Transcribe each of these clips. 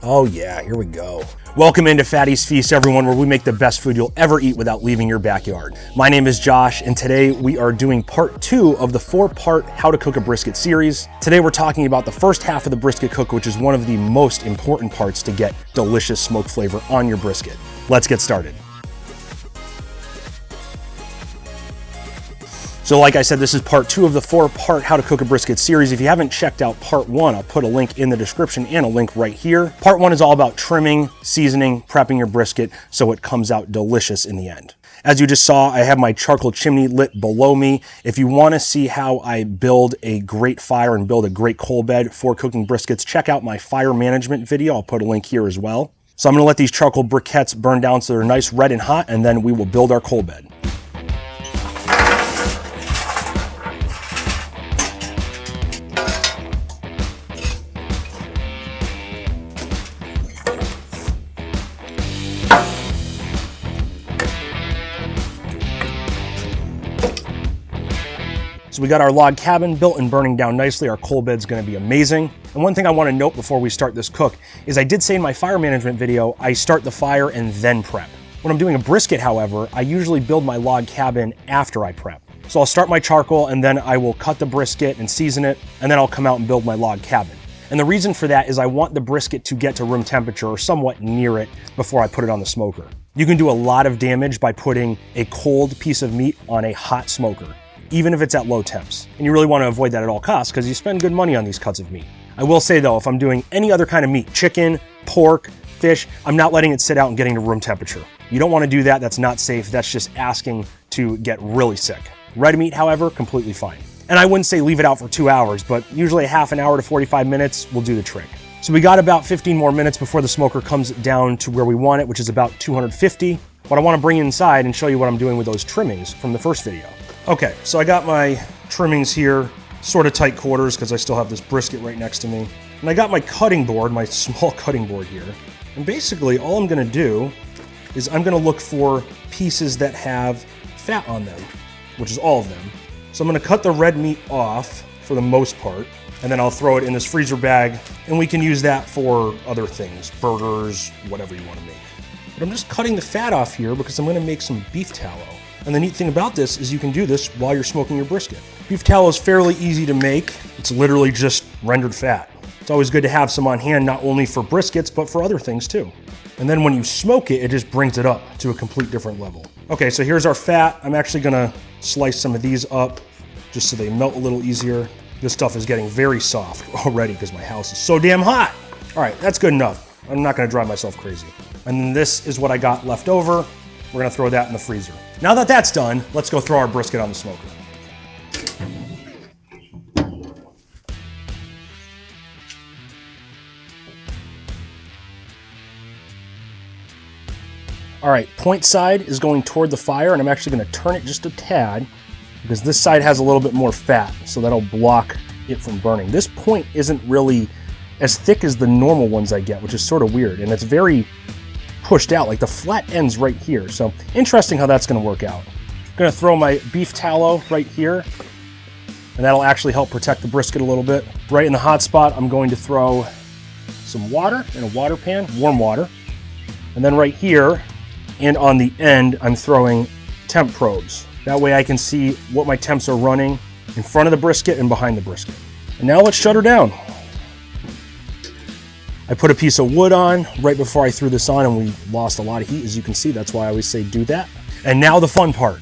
Oh yeah, here we go. Welcome into Fatty's Feast, everyone, where we make the best food you'll ever eat without leaving your backyard. My name is Josh, and today we are doing part 2 of the 4-part How to Cook a Brisket series. Today we're talking about the first half of the brisket cook, which is one of the most important parts to get delicious smoke flavor on your brisket. Let's get started. So like I said, this is part 2 of the 4-part How to Cook a Brisket series. If you haven't checked out part 1, I'll put a link in the description and a link right here. Part 1 is all about trimming, seasoning, prepping your brisket so it comes out delicious in the end. As you just saw, I have my charcoal chimney lit below me. If you want to see how I build a great fire and build a great coal bed for cooking briskets, check out my fire management video. I'll put a link here as well. So I'm going to let these charcoal briquettes burn down so they're nice red and hot, and then we will build our coal bed. So we got our log cabin built and burning down nicely. Our coal bed's gonna be amazing. And one thing I wanna note before we start this cook is I did say in my fire management video, I start the fire and then prep. When I'm doing a brisket, however, I usually build my log cabin after I prep. So I'll start my charcoal and then I will cut the brisket and season it, and then I'll come out and build my log cabin. And the reason for that is I want the brisket to get to room temperature or somewhat near it before I put it on the smoker. You can do a lot of damage by putting a cold piece of meat on a hot smoker, even if it's at low temps. And you really want to avoid that at all costs because you spend good money on these cuts of meat. I will say though, if I'm doing any other kind of meat, chicken, pork, fish, I'm not letting it sit out and getting to room temperature. You don't want to do that. That's not safe. That's just asking to get really sick. Red meat, however, completely fine. And I wouldn't say leave it out for 2 hours, but usually a half an hour to 45 minutes will do the trick. So we got about 15 more minutes before the smoker comes down to where we want it, which is about 250. But I want to bring you inside and show you what I'm doing with those trimmings from the first video. Okay, so I got my trimmings here, sort of tight quarters because I still have this brisket right next to me. And I got my cutting board, my small cutting board here. And basically all I'm gonna do is I'm gonna look for pieces that have fat on them, which is all of them. So I'm gonna cut the red meat off for the most part, and then I'll throw it in this freezer bag, and we can use that for other things, burgers, whatever you wanna make. But I'm just cutting the fat off here because I'm gonna make some beef tallow. And the neat thing about this is you can do this while you're smoking your brisket. Beef tallow is fairly easy to make. It's literally just rendered fat. It's always good to have some on hand, not only for briskets, but for other things too. And then when you smoke it, it just brings it up to a complete different level. Okay, so here's our fat. I'm actually gonna slice some of these up just so they melt a little easier. This stuff is getting very soft already because my house is so damn hot. All right, that's good enough. I'm not gonna drive myself crazy. And then this is what I got left over. We're gonna throw that in the freezer. Now that that's done, let's go throw our brisket on the smoker. All right, point side is going toward the fire, and I'm actually gonna turn it just a tad because this side has a little bit more fat, so that'll block it from burning. This point isn't really as thick as the normal ones I get, which is sort of weird, and it's very pushed out, like the flat end's right here. So interesting how that's gonna work out. I'm gonna throw my beef tallow right here, and that'll actually help protect the brisket a little bit. Right in the hot spot, I'm going to throw some water in a water pan, warm water. And then right here, and on the end, I'm throwing temp probes. That way I can see what my temps are running in front of the brisket and behind the brisket. And now let's shut her down. I put a piece of wood on right before I threw this on, and we lost a lot of heat, as you can see. That's why I always say do that. And now the fun part,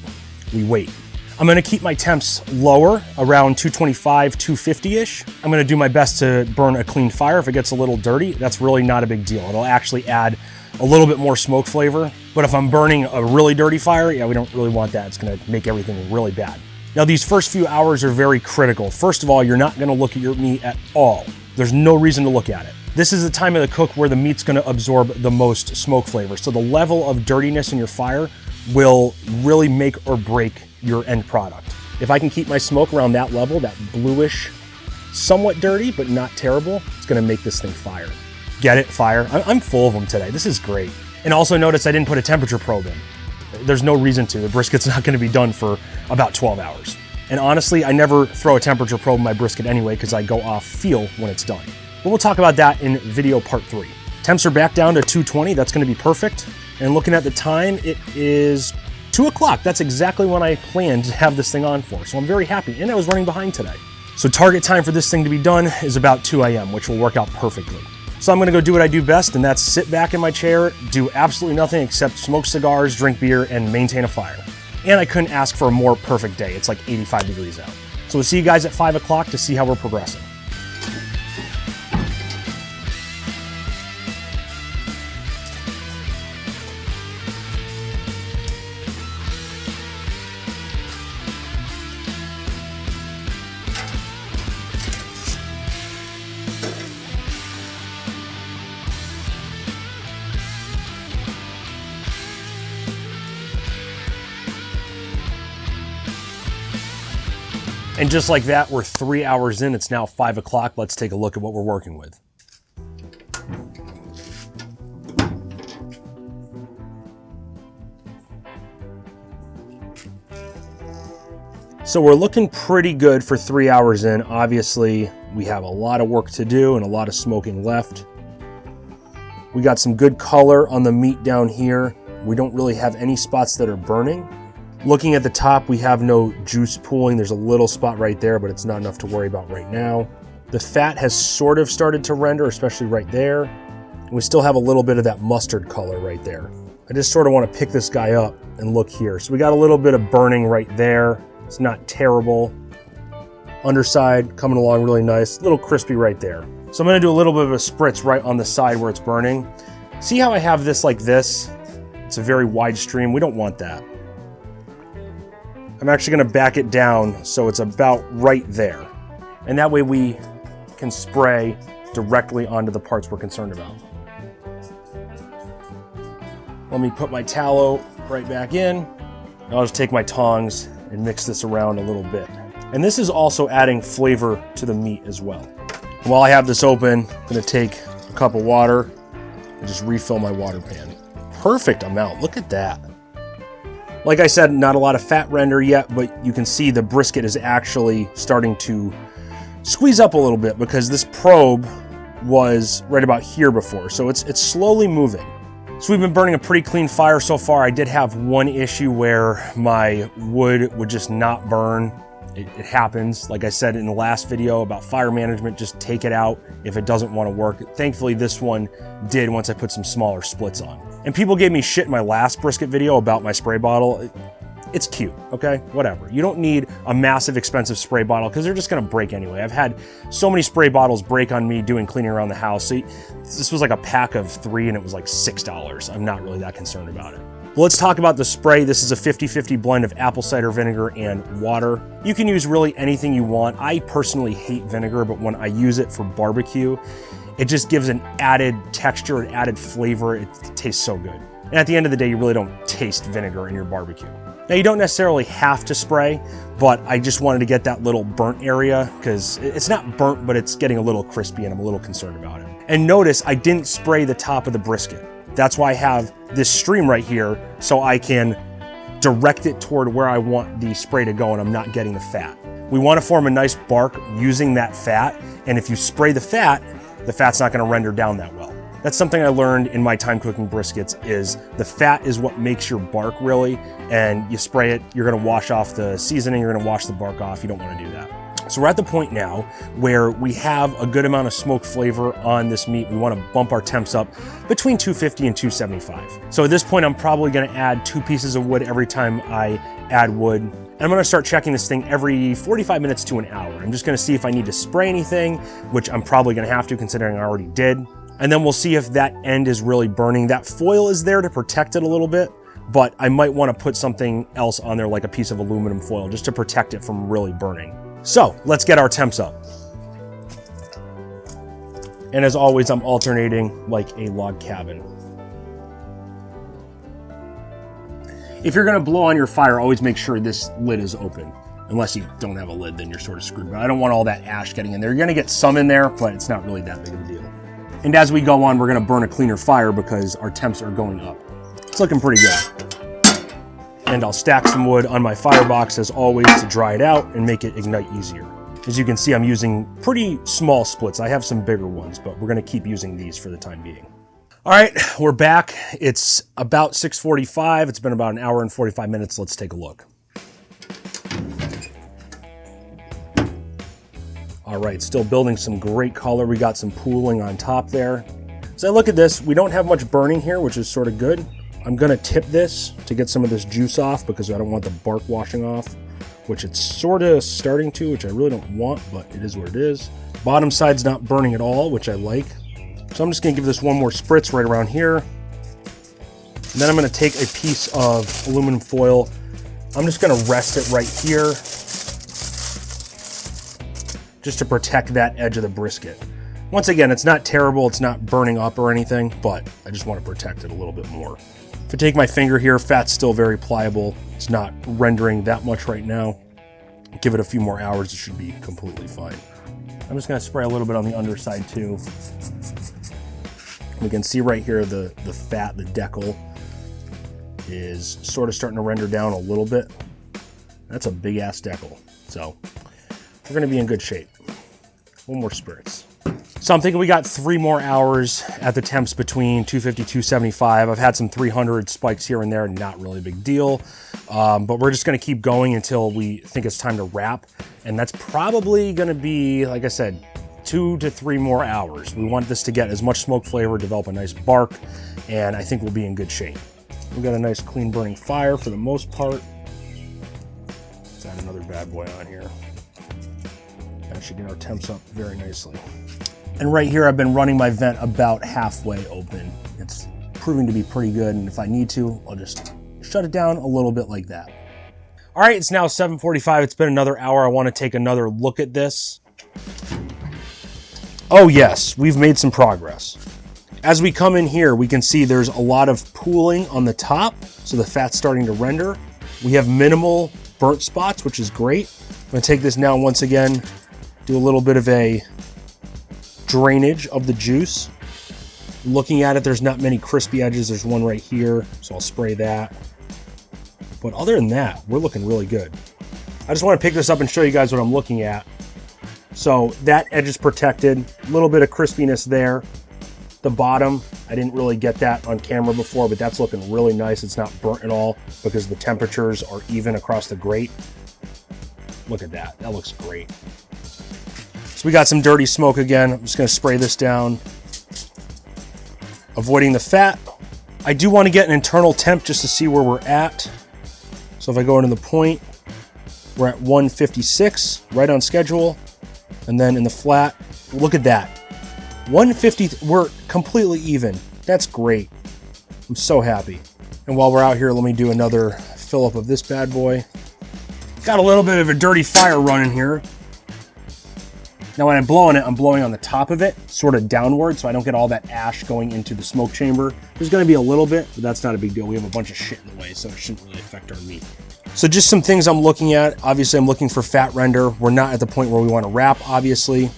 we wait. I'm gonna keep my temps lower, around 225, 250-ish. I'm gonna do my best to burn a clean fire. If it gets a little dirty, that's really not a big deal. It'll actually add a little bit more smoke flavor. But if I'm burning a really dirty fire, yeah, we don't really want that. It's gonna make everything really bad. Now, these first few hours are very critical. First of all, you're not gonna look at your meat at all. There's no reason to look at it. This is the time of the cook where the meat's gonna absorb the most smoke flavor. So the level of dirtiness in your fire will really make or break your end product. If I can keep my smoke around that level, that bluish, somewhat dirty, but not terrible, it's gonna make this thing fire. Get it? Fire. I'm full of them today. This is great. And also notice I didn't put a temperature probe in. There's no reason to. The brisket's not gonna be done for about 12 hours. And honestly, I never throw a temperature probe in my brisket anyway because I go off feel when it's done. But we'll talk about that in video part 3. Temps are back down to 220. That's going to be perfect. And looking at the time, it is 2 o'clock. That's exactly when I planned to have this thing on for. So I'm very happy. And I was running behind today. So target time for this thing to be done is about 2 a.m., which will work out perfectly. So I'm going to go do what I do best, and that's sit back in my chair, do absolutely nothing except smoke cigars, drink beer, and maintain a fire. And I couldn't ask for a more perfect day. It's like 85 degrees out. So we'll see you guys at 5 o'clock to see how we're progressing. And just like that, we're 3 hours in. It's now 5 o'clock. Let's take a look at what we're working with. So we're looking pretty good for 3 hours in. Obviously, we have a lot of work to do and a lot of smoking left. We got some good color on the meat down here. We don't really have any spots that are burning. Looking at the top, we have no juice pooling. There's a little spot right there, but it's not enough to worry about right now. The fat has sort of started to render, especially right there. And we still have a little bit of that mustard color right there. I just sort of want to pick this guy up and look here. So we got a little bit of burning right there. It's not terrible. Underside coming along really nice. A little crispy right there. So I'm going to do a little bit of a spritz right on the side where it's burning. See how I have this like this? It's a very wide stream. We don't want that. I'm actually going to back it down so it's about right there. And that way we can spray directly onto the parts we're concerned about. Let me put my tallow right back in. I'll just take my tongs and mix this around a little bit. And this is also adding flavor to the meat as well. And while I have this open, I'm going to take a cup of water and just refill my water pan. Perfect amount. Look at that. Like I said, not a lot of fat render yet, but you can see the brisket is actually starting to squeeze up a little bit because this probe was right about here before. So it's slowly moving. So we've been burning a pretty clean fire so far. I did have one issue where my wood would just not burn. It happens. Like I said in the last video about fire management, just take it out if it doesn't want to work. Thankfully, this one did once I put some smaller splits on. And people gave me shit in my last brisket video about my spray bottle. It's cute, okay? Whatever. You don't need a massive expensive spray bottle because they're just gonna break anyway. I've had so many spray bottles break on me doing cleaning around the house. So this was like a pack of 3 and it was like $6. I'm not really that concerned about it. Well, let's talk about the spray. This is a 50-50 blend of apple cider vinegar and water. You can use really anything you want. I personally hate vinegar, but when I use it for barbecue, it just gives an added texture, an added flavor. It tastes so good. And at the end of the day, you really don't taste vinegar in your barbecue. Now, you don't necessarily have to spray, but I just wanted to get that little burnt area because it's not burnt, but it's getting a little crispy and I'm a little concerned about it. And notice I didn't spray the top of the brisket. That's why I have this stream right here so I can direct it toward where I want the spray to go and I'm not getting the fat. We want to form a nice bark using that fat, and if you spray the fat's not going to render down that well. That's something I learned in my time cooking briskets is the fat is what makes your bark really, and you spray it, you're going to wash off the seasoning, you're going to wash the bark off. You don't want to do that. So we're at the point now where we have a good amount of smoke flavor on this meat. We want to bump our temps up between 250 and 275. So at this point, I'm probably going to add 2 pieces of wood every time I add wood. And I'm going to start checking this thing every 45 minutes to an hour. I'm just going to see if I need to spray anything, which I'm probably going to have to considering I already did. And then we'll see if that end is really burning. That foil is there to protect it a little bit, but I might want to put something else on there like a piece of aluminum foil just to protect it from really burning. So let's get our temps up. And as always, I'm alternating like a log cabin. If you're gonna blow on your fire, always make sure this lid is open. Unless you don't have a lid, then you're sort of screwed. But I don't want all that ash getting in there. You're gonna get some in there, but it's not really that big of a deal. And as we go on, we're gonna burn a cleaner fire because our temps are going up. It's looking pretty good. And I'll stack some wood on my firebox as always to dry it out and make it ignite easier. As you can see, I'm using pretty small splits. I have some bigger ones, but we're gonna keep using these for the time being. All right, we're back. It's about 6:45. It's been about an hour and 45 minutes. Let's take a look. All right, still building some great color. We got some pooling on top there. So I look at this, we don't have much burning here, which is sort of good. I'm gonna tip this to get some of this juice off because I don't want the bark washing off, which it's sort of starting to, which I really don't want, but it is what it is. Bottom side's not burning at all, which I like. So I'm just gonna give this one more spritz right around here. And then I'm gonna take a piece of aluminum foil. I'm just gonna rest it right here just to protect that edge of the brisket. Once again, it's not terrible, it's not burning up or anything, but I just want to protect it a little bit more. If I take my finger here, fat's still very pliable. It's not rendering that much right now. Give it a few more hours, it should be completely fine. I'm just gonna spray a little bit on the underside too. We can see right here the fat, the decal, is sort of starting to render down a little bit. That's a big ass decal, so we're gonna be in good shape. One more spritz. So I'm thinking we got 3 more hours at the temps between 250, 275. I've had some 300 spikes here and there, not really a big deal. But we're just gonna keep going until we think it's time to wrap. And that's probably gonna be, like I said, 2 to 3 more hours. We want this to get as much smoke flavor, develop a nice bark, and I think we'll be in good shape. We've got a nice clean burning fire for the most part. Let's add another bad boy on here. That should get our temps up very nicely. And right here, I've been running my vent about halfway open. It's proving to be pretty good, and if I need to, I'll just shut it down a little bit like that. All right, it's now 7:45. It's been another hour. I want to take another look at this. Oh yes, we've made some progress. As we come in here, we can see there's a lot of pooling on the top, so the fat's starting to render. We have minimal burnt spots, which is great. I'm gonna take this now once again, do a little bit of a drainage of the juice. Looking at it, there's not many crispy edges. There's one right here, so I'll spray that. But other than that, we're looking really good. I just want to pick this up and show you guys what I'm looking at. So that edge is protected, a little bit of crispiness there. The bottom, I didn't really get that on camera before, but that's looking really nice. It's not burnt at all because the temperatures are even across the grate. Look at that, that looks great. So we got some dirty smoke again. I'm just gonna spray this down. Avoiding the fat. I do want to get an internal temp just to see where we're at. So if I go into the point, we're at 156, right on schedule. And then in the flat, look at that. 150, we're completely even. That's great. I'm so happy. And while we're out here, let me do another fill up of this bad boy. Got a little bit of a dirty fire running here. Now when I'm blowing it, I'm blowing on the top of it, sort of downward, so I don't get all that ash going into the smoke chamber. There's gonna be a little bit, but that's not a big deal. We have a bunch of shit in the way, so it shouldn't really affect our meat. So just some things I'm looking at. Obviously, I'm looking for fat render. We're not at the point where we wanna wrap, obviously.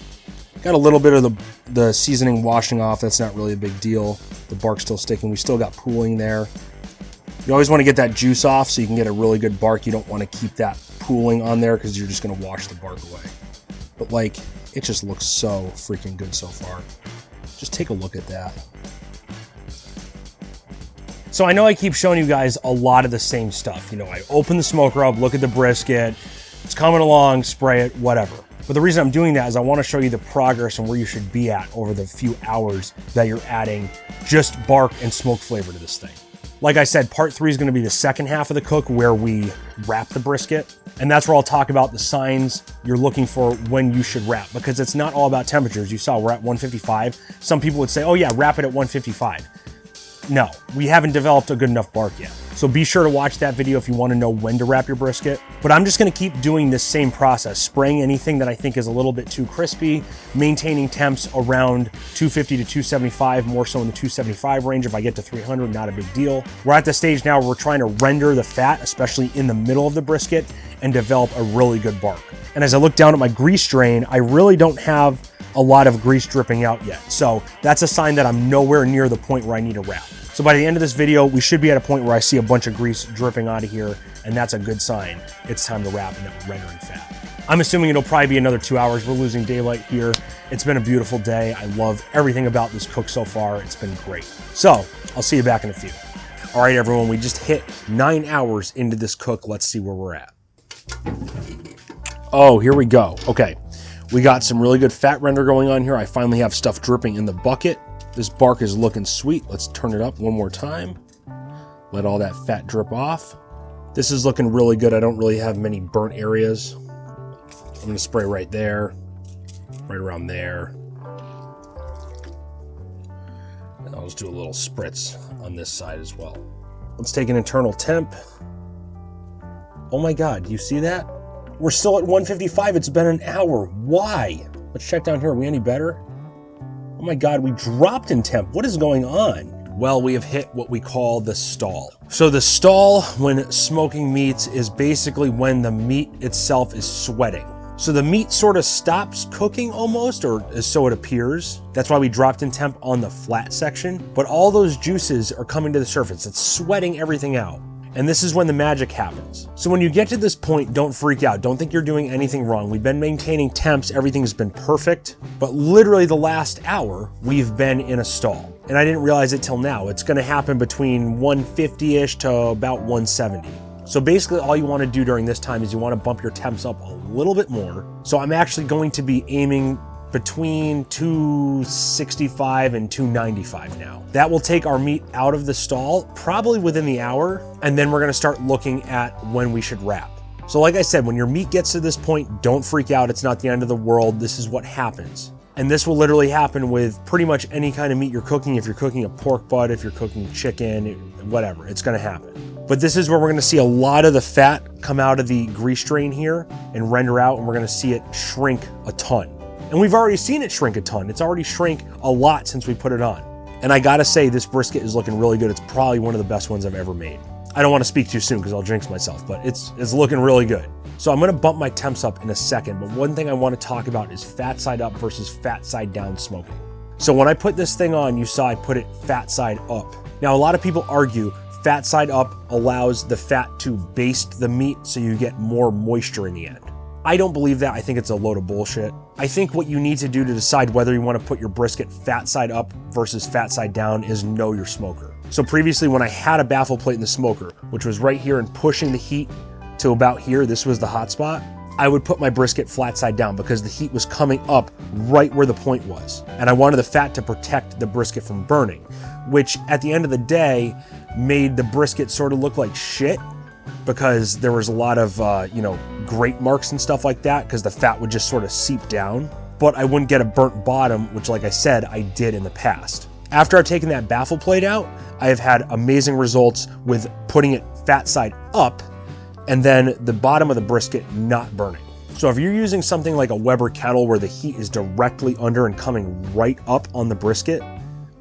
Got a little bit of the seasoning washing off. That's not really a big deal. The bark's still sticking. We still got pooling there. You always wanna get that juice off so you can get a really good bark. You don't wanna keep that pooling on there because you're just gonna wash the bark away. But like, it just looks so freaking good so far. Just take a look at that. So I know I keep showing you guys a lot of the same stuff. You know, I open the smoker up, look at the brisket, it's coming along, spray it, whatever. But the reason I'm doing that is I want to show you the progress and where you should be at over the few hours that you're adding just bark and smoke flavor to this thing. Like I said, part 3 is going to be the second half of the cook where we wrap the brisket. And that's where I'll talk about the signs you're looking for when you should wrap, because it's not all about temperatures. You saw we're at 155. Some people would say, oh yeah, wrap it at 155. No, we haven't developed a good enough bark yet. So be sure to watch that video if you want to know when to wrap your brisket. But I'm just going to keep doing this same process, spraying anything that I think is a little bit too crispy, maintaining temps around 250 to 275, more so in the 275 range. If I get to 300, not a big deal. We're at the stage now where we're trying to render the fat, especially in the middle of the brisket, and develop a really good bark. And as I look down at my grease drain, I really don't have a lot of grease dripping out yet. So that's a sign that I'm nowhere near the point where I need to wrap. So by the end of this video, we should be at a point where I see a bunch of grease dripping out of here, and that's a good sign. It's time to wrap and that we're rendering fat. I'm assuming it'll probably be another 2 hours. We're losing daylight here, It's been a beautiful day. I love everything about this cook so far. It's been great. So I'll see you back in a few. All right, everyone, we just hit 9 hours into this cook. Let's see where we're at. Oh, here we go. Okay, we got some really good fat render going on here. I finally have stuff dripping in the bucket. This bark is looking sweet. Let's turn it up one more time. Let all that fat drip off. This is looking really good. I don't really have many burnt areas. I'm gonna spray right there, right around there. And I'll just do a little spritz on this side as well. Let's take an internal temp. Oh my God, do you see that? We're still at 155, it's been an hour. Why? Let's check down here, are we any better? Oh my God, we dropped in temp. What is going on? Well, we have hit what we call the stall. So the stall when smoking meats is basically when the meat itself is sweating. So the meat sort of stops cooking almost, or so it appears. That's why we dropped in temp on the flat section. But all those juices are coming to the surface. It's sweating everything out. And this is when the magic happens. So when you get to this point, don't freak out. Don't think you're doing anything wrong. We've been maintaining temps. Everything's been perfect. But literally the last hour, we've been in a stall. And I didn't realize it till now. It's gonna happen between 150-ish to about 170. So basically all you wanna do during this time is you wanna bump your temps up a little bit more. So I'm actually going to be aiming between 265 and 295 now. That will take our meat out of the stall probably within the hour, and then we're gonna start looking at when we should wrap. So like I said, when your meat gets to this point, don't freak out, it's not the end of the world, this is what happens. And this will literally happen with pretty much any kind of meat you're cooking. If you're cooking a pork butt, if you're cooking chicken, whatever, it's gonna happen. But this is where we're gonna see a lot of the fat come out of the grease drain here and render out, and we're gonna see it shrink a ton. And we've already seen it shrink a ton. It's already shrank a lot since we put it on. And I gotta say, this brisket is looking really good. It's probably one of the best ones I've ever made. I don't wanna speak too soon because I'll jinx myself, but it's looking really good. So I'm gonna bump my temps up in a second, but one thing I wanna talk about is fat side up versus fat side down smoking. So when I put this thing on, you saw I put it fat side up. Now, a lot of people argue fat side up allows the fat to baste the meat so you get more moisture in the end. I don't believe that. I think it's a load of bullshit. I think what you need to do to decide whether you want to put your brisket fat side up versus fat side down is know your smoker. So previously when I had a baffle plate in the smoker, which was right here and pushing the heat to about here, this was the hot spot, I would put my brisket flat side down because the heat was coming up right where the point was. And I wanted the fat to protect the brisket from burning, which at the end of the day made the brisket sort of look like shit because there was a lot of, grate marks and stuff like that because the fat would just sort of seep down, but I wouldn't get a burnt bottom, which like I said, I did in the past. After I've taken that baffle plate out, I have had amazing results with putting it fat side up and then the bottom of the brisket not burning. So if you're using something like a Weber kettle where the heat is directly under and coming right up on the brisket,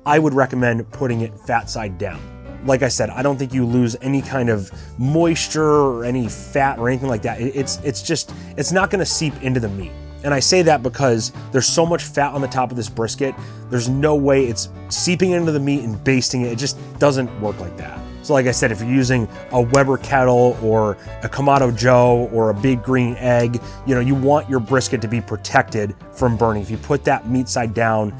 I would recommend putting it fat side down. Like I said, I don't think you lose any kind of moisture or any fat or anything like that. It's not gonna seep into the meat. And I say that because there's so much fat on the top of this brisket, there's no way it's seeping into the meat and basting it. It just doesn't work like that. So like I said, if you're using a Weber kettle or a Kamado Joe or a Big Green Egg, you want your brisket to be protected from burning. If you put that meat side down,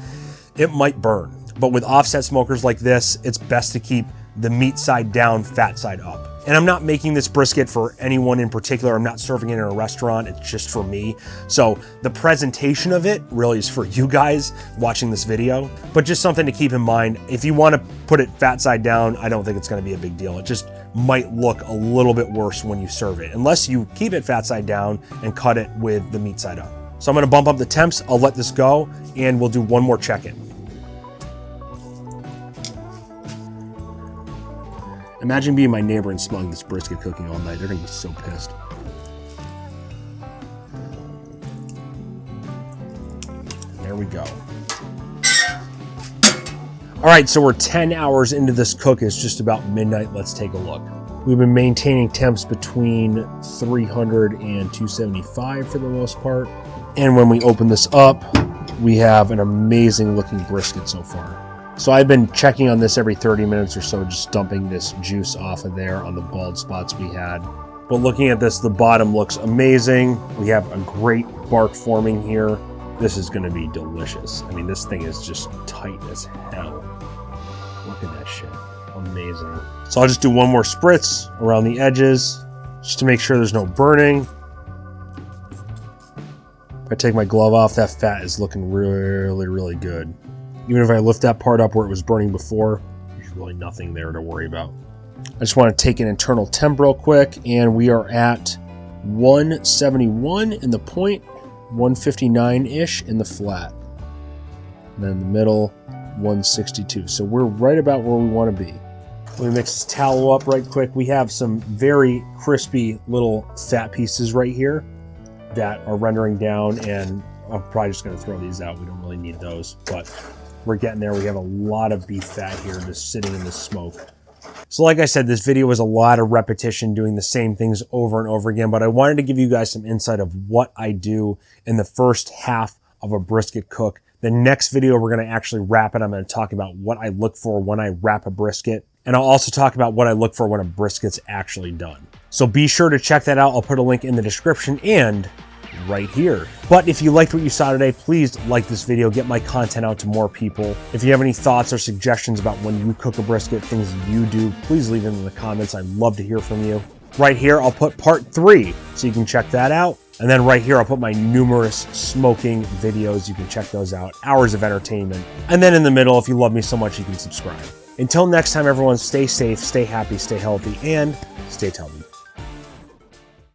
it might burn. But with offset smokers like this, it's best to keep the meat side down, fat side up. And I'm not making this brisket for anyone in particular. I'm not serving it in a restaurant. It's just for me. So the presentation of it really is for you guys watching this video, but just something to keep in mind. If you want to put it fat side down, I don't think it's going to be a big deal. It just might look a little bit worse when you serve it, unless you keep it fat side down and cut it with the meat side up. So I'm going to bump up the temps. I'll let this go and we'll do one more check-in. Imagine being my neighbor and smelling this brisket cooking all night. They're gonna be so pissed. There we go. All right, so we're 10 hours into this cook. It's just about midnight. Let's take a look. We've been maintaining temps between 300 and 275 for the most part. And when we open this up, we have an amazing looking brisket so far. So I've been checking on this every 30 minutes or so, just dumping this juice off of there on the bald spots we had. But looking at this, the bottom looks amazing. We have a great bark forming here. This is gonna be delicious. I mean, this thing is just tight as hell. Look at that shit, amazing. So I'll just do one more spritz around the edges, just to make sure there's no burning. If I take my glove off, that fat is looking really, really good. Even if I lift that part up where it was burning before, there's really nothing there to worry about. I just want to take an internal temp real quick, and we are at 171 in the point, 159-ish in the flat. And then in the middle, 162. So we're right about where we want to be. Let me mix this tallow up right quick. We have some very crispy little fat pieces right here that are rendering down, and I'm probably just going to throw these out. We don't really need those, but we're getting there. We have a lot of beef fat here just sitting in the smoke. So like I said, this video was a lot of repetition, doing the same things over and over again, but I wanted to give you guys some insight of what I do in the first half of a brisket cook. The next video, we're going to actually wrap it. I'm going to talk about what I look for when I wrap a brisket, and I'll also talk about what I look for when a brisket's actually done. So be sure to check that out. I'll put a link in the description and right here. But if you liked what you saw today, please like this video, get my content out to more people. If you have any thoughts or suggestions about when you cook a brisket, things you do, please leave them in the comments. I'd love to hear from you. Right here, I'll put part 3, so you can check that out. And then right here, I'll put my numerous smoking videos. You can check those out. Hours of entertainment. And then in the middle, if you love me so much, you can subscribe. Until next time, everyone, stay safe, stay happy, stay healthy, and stay healthy.